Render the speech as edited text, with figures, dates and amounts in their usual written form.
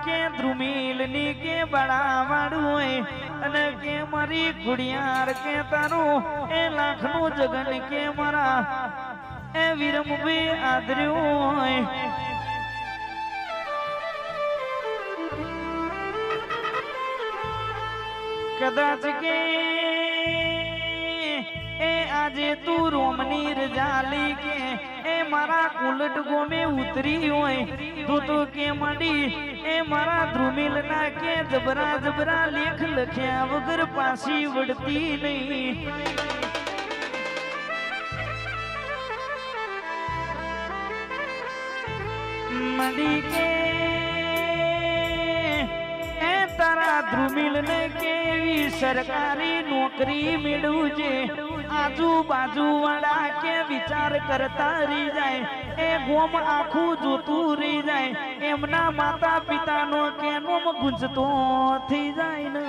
के द्रुमिल नी के बड़ा वाड़ुए अने के मारी गुड़ियार के तारो ए लाखनो जगन के मारा ए वीरम बे आदर्योए कदाच के ए आजे तू रोमनी रजाली के ए मारा कुलट गो में उतरी होए तू तो के मडी ए मारा द्रुमिल ना के जबरा जबरा लेख लख्या वगर पासी वड़ती नहीं मडी के तारा द्रुमिल ने केवी सरकारी नौकरी मिलूजे आजू बाजू वाला के विचार करता रही जाए ए गोम आखू जोतू रही जाए एमना माता पिता नो के नोम गुंजतो थी जाए ना